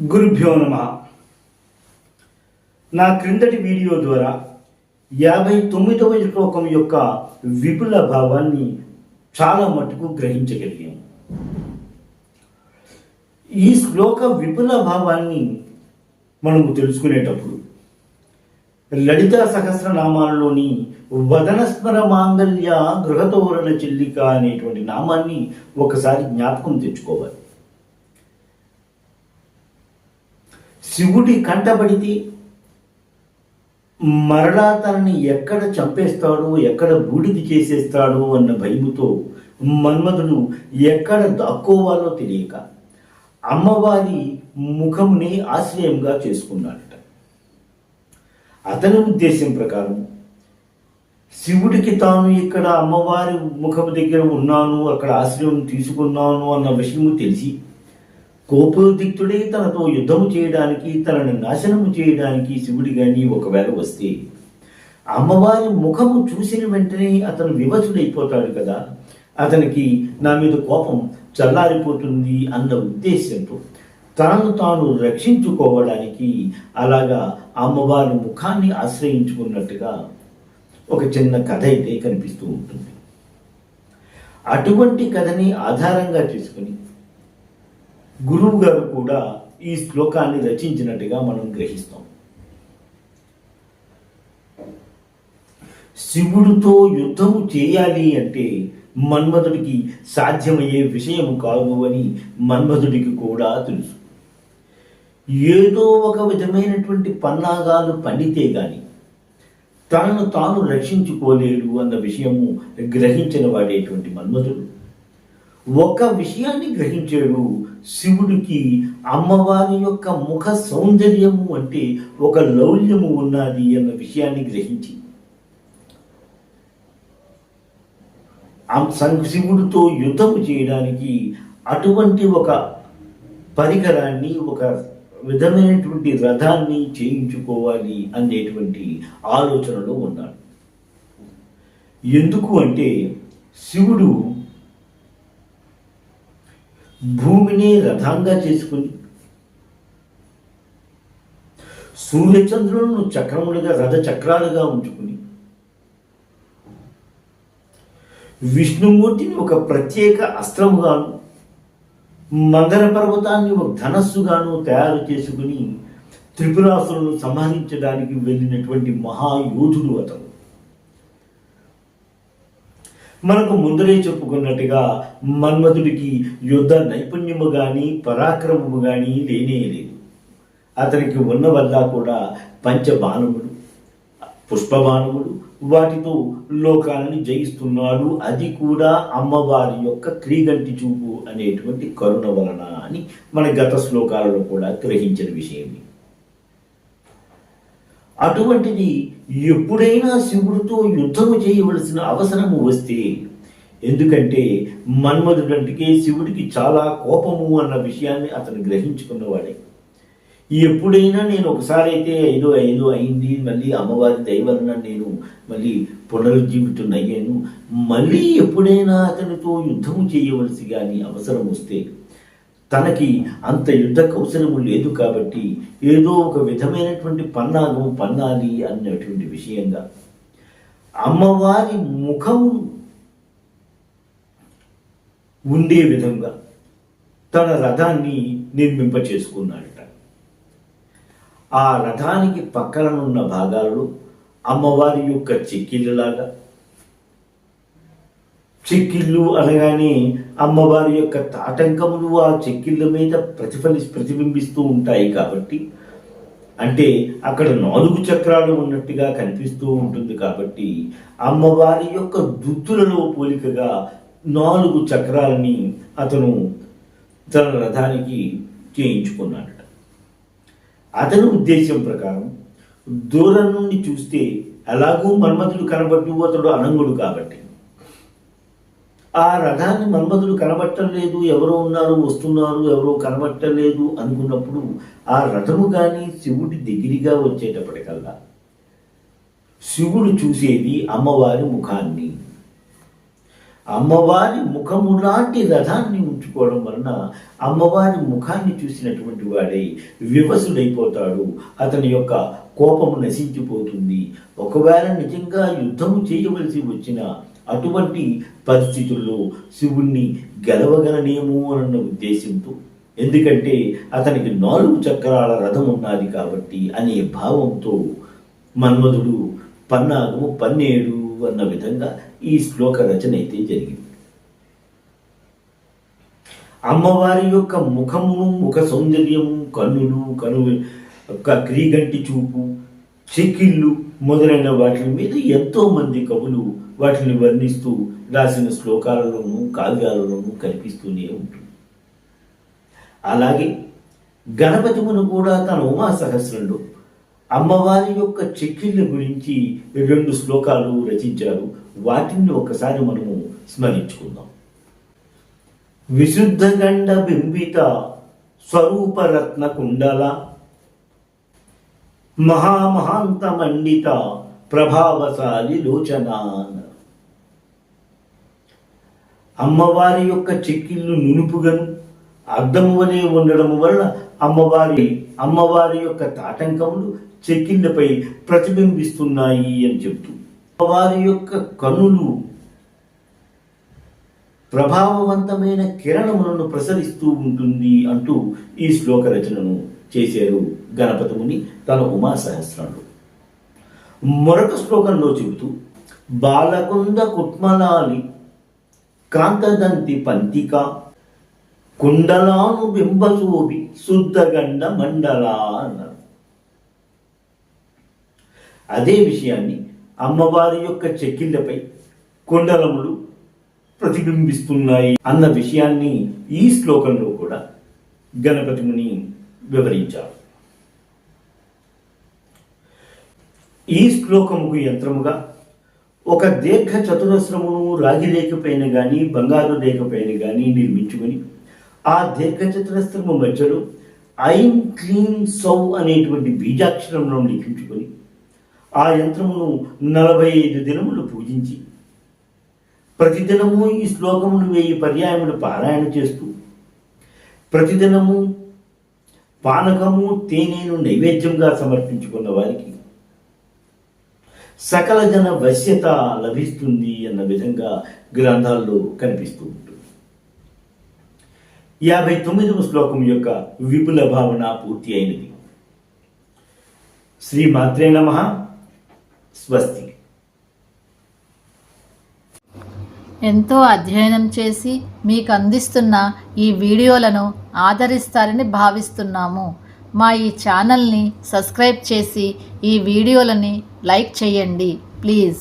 గురుభ్యో నమః. నా క్రిందటి వీడియో ద్వారా 59వ శ్లోకం యొక్క విపుల భావాన్ని చాలా మటుకు గ్రహించగలిగాము. ఈ శ్లోక విపుల భావాన్ని మనము తెలుసుకునేటప్పుడు లలితా సహస్రనామాలలోని వదనస్మర మాంగళ్య గృహతోరణ చెల్లిక అనేటువంటి నామాన్ని ఒకసారి జ్ఞాపకం తెచ్చుకోవాలి. శివుడి కంటబడితే మరలా తనని ఎక్కడ చంపేస్తాడో, ఎక్కడ బూడిది చేసేస్తాడో అన్న భయముతో మన్మధుడు ఎక్కడ దాక్కోవాలో తెలియక అమ్మవారి ముఖముని ఆశ్రయంగా చేసుకున్నాడట. అతని ఉద్దేశం ప్రకారం శివుడికి తాను ఇక్కడ అమ్మవారి ముఖము దగ్గర ఉన్నాను, అక్కడ ఆశ్రయం తీసుకున్నాను అన్న విషయము తెలిసి కోపోద్రిక్తుడై తనతో యుద్ధము చేయడానికి, తనను నాశనము చేయడానికి శివుడి కానీ ఒకవేళ వస్తే అమ్మవారి ముఖము చూసిన వెంటనే అతను వివసుడైపోతాడు కదా, అతనికి నా మీద కోపం చల్లారిపోతుంది అన్న ఉద్దేశంతో తనను తాను రక్షించుకోవడానికి అలాగా అమ్మవారి ముఖాన్ని ఆశ్రయించుకున్నట్టుగా ఒక చిన్న కథ అయితే కనిపిస్తూ ఉంటుంది. అటువంటి కథని ఆధారంగా చేసుకుని గురువు గారు కూడా ఈ శ్లోకాన్ని రచించినట్టుగా మనం గ్రహిస్తాం. శివుడితో యుద్ధము చేయాలి అంటే మన్మధుడికి సాధ్యమయ్యే విషయం కాదు అని మన్మధుడికి కూడా తెలుసు. ఏదో ఒక విధమైనటువంటి పన్నాగాలు పండితే గాని తనను తాను రక్షించుకోలేడు అన్న విషయము గ్రహించిన వాడేటువంటి మన్మధుడు ఒక విషయాన్ని గ్రహించాడు. శివుడికి అమ్మవారి యొక్క ముఖ సౌందర్యము అంటే ఒక లౌల్యము ఉన్నది అన్న విషయాన్ని గ్రహించి శివుడితో యుద్ధము చేయడానికి అటువంటి ఒక పరికరాన్ని, ఒక విధమైనటువంటి రథాన్ని చేయించుకోవాలి అనేటువంటి ఆలోచనలో ఉన్నాడు. ఎందుకు అంటే శివుడు భూమిని రథంగా చేసుకుని సూర్యచంద్రులను చక్రములుగా, రథ చక్రాలుగా ఉంచుకుని విష్ణుమూర్తిని ఒక ప్రత్యేక అస్త్రముగాను, మందర పర్వతాన్ని ఒక ధనస్సుగాను తయారు చేసుకుని త్రిపురాసులను సంహరించడానికి వెళ్ళినటువంటి మహాయోధుడు అతను. మనకు ముందరే చెప్పుకున్నట్టుగా మన్మధుడికి యుద్ధ నైపుణ్యము కానీ పరాక్రమము కానీ లేనే లేదు. అతనికి ఉన్న వల్ల కూడా పంచబాణములు, పుష్పబాణములు, వాటితో లోకాలని జయిస్తున్నాడు. అది కూడా అమ్మవారి యొక్క క్రీగంటి చూపు అనేటువంటి కరుణ వలన అని మన గత శ్లోకాలలో కూడా గ్రహించిన విషయం. అటువంటిది ఎప్పుడైనా శివుడితో యుద్ధము చేయవలసిన అవసరము వస్తే, ఎందుకంటే మన్మధుడంటికే శివుడికి చాలా కోపము అన్న విషయాన్ని అతను గ్రహించుకున్నవాడే. ఎప్పుడైనా నేను ఒకసారి అయితే ఐదో అయింది, మళ్ళీ అమ్మవారి దయ వలన నేను మళ్ళీ పునరుజ్జీవితున్నయ్యాను, మళ్ళీ ఎప్పుడైనా అతనితో యుద్ధము చేయవలసి కానీ అవసరం వస్తే తనకి అంత యుద్ధ కౌశలము లేదు కాబట్టి ఏదో ఒక విధమైనటువంటి పన్నాగం పన్నాలి అన్నటువంటి విషయంగా అమ్మవారి ముఖము ఉండే విధంగా తన రథాన్ని నిర్మింప చేసుకున్నాడట. ఆ రథానికి పక్కననున్న భాగాలలో అమ్మవారి యొక్క చెక్కిళ్ళలాగా, చెక్కిళ్ళు అనగానే అమ్మవారి యొక్క తాటంకములు ఆ చెక్కిళ్ళ మీద ప్రతిబింబిస్తూ ఉంటాయి కాబట్టి, అంటే అక్కడ 4 చక్రాలు ఉన్నట్టుగా కనిపిస్తూ ఉంటుంది కాబట్టి అమ్మవారి యొక్క దుత్తులలో పోలికగా 4 చక్రాలని అతను తన రథానికి చేయించుకున్నాడట. అతని ఉద్దేశం ప్రకారం దూరం నుండి చూస్తే ఎలాగూ మన్మధుడు కనబడు, అతడు అనంగుడు కాబట్టి ఆ రథాన్ని మన్మధుడు కనబట్టలేదు, ఎవరో ఉన్నారు వస్తున్నారు, ఎవరో కనబట్టలేదు అనుకున్నప్పుడు ఆ రథము కానీ శివుడి దగ్గరగా వచ్చేటప్పటికల్లా శివుడు చూసేది అమ్మవారి ముఖాన్ని. అమ్మవారి ముఖము లాంటి రథాన్ని ఉంచుకోవడం వలన అమ్మవారి ముఖాన్ని చూసినటువంటి వాడై వివసుడైపోతాడు. అతని యొక్క కోపము నశించిపోతుంది. ఒకవేళ నిజంగా యుద్ధము చేయవలసి వచ్చిన అటువంటి పరిస్థితుల్లో శివుణ్ణి గెలవగలనేమో అన్న ఉద్దేశంతో, ఎందుకంటే అతనికి 4 చక్రాల రథం ఉన్నది కాబట్టి అనే భావంతో మన్మధుడు పన్నాగము పన్నేడు అన్న విధంగా ఈ శ్లోక రచన అయితే జరిగింది. అమ్మవారి యొక్క ముఖము, ముఖ సౌందర్యము, కన్నులు, క్రీగంటి చూపు, చెక్కిళ్ళు మొదలైన వాటి మీద ఎంతో మంది కవులు వాటిని వర్ణిస్తూ రాసిన శ్లోకాలలోనూ కావ్యాలలోనూ కనిపిస్తూనే ఉంటుంది. అలాగే గణపతిమును కూడా తన ఉమా సహస్రంలో అమ్మవారి యొక్క చెక్కిళ్ళ గురించి 2 శ్లోకాలు రచించారు. వాటిని ఒకసారి మనము స్మరించుకుందాం. విశుద్ధ గండ బింబిత స్వరూపరత్న కుండల మహామహాంత మండిత ప్రభావశాలి లోచన. అమ్మవారి యొక్క చెక్కిళ్ళు నునుపుగను అద్దము వలె ఉండడం వలన అమ్మవారి యొక్క తాటంకములు చెక్కిళ్ళపై ప్రతిబింబిస్తున్నాయి అని చెప్తూ, అమ్మవారి యొక్క కన్నులు ప్రభావవంతమైన కిరణములను ప్రసరిస్తూ ఉంటుంది అంటూ ఈ శ్లోక రచనను చేశారు గణపతి ముని తన ఉమా సహస్రంలో. మరొక శ్లోకంలో చెబుతూ, బాలకుంద కుట్మలాలి కాంతదంతి పంతిక కుండలాను బింబశోభి శుద్ధగండ మండల అన్నారు. అదే విషయాన్ని అమ్మవారి యొక్క చెక్కిళ్ళపై కుండలములు ప్రతిబింబిస్తున్నాయి అన్న విషయాన్ని ఈ శ్లోకంలో కూడా గణపతి ముని వివరించారు. ఈ శ్లోకముకు యంత్రముగా ఒక దీర్ఘ చతురస్రమును రాగి రేఖపైన కానీ బంగారు రేఖపైన కానీ నిర్మించుకొని ఆ దీర్ఘ చతురస్రము మధ్యలో ఐం క్లీం సౌ అనేటువంటి బీజాక్షరంలో లిఖించుకొని ఆ యంత్రమును 45 దినములు పూజించి ప్రతిదినము ఈ శ్లోకమును 1000 పర్యాయములు పారాయణ చేస్తూ ప్రతిదినము పానకము తేనెను నైవేద్యంగా సమర్పించుకున్న వారికి సకల జన వశ్యత లభిస్తుంది అన్న విధంగా గ్రంథాల్లో కనిపిస్తూ ఉంటుంది. 59వ శ్లోకం యొక్క విపుల భావన పూర్తి అయినది. శ్రీమాత్రే నమః. స్వస్తి. ఎంతో అధ్యయనం చేసి మీకు అందిస్తున్న ఈ వీడియోలను ఆదరిస్తారని భావిస్తున్నాము. మా ఈ ఛానల్ని సబ్స్క్రైబ్ చేసి ఈ వీడియోలని లైక్ చేయండి ప్లీజ్.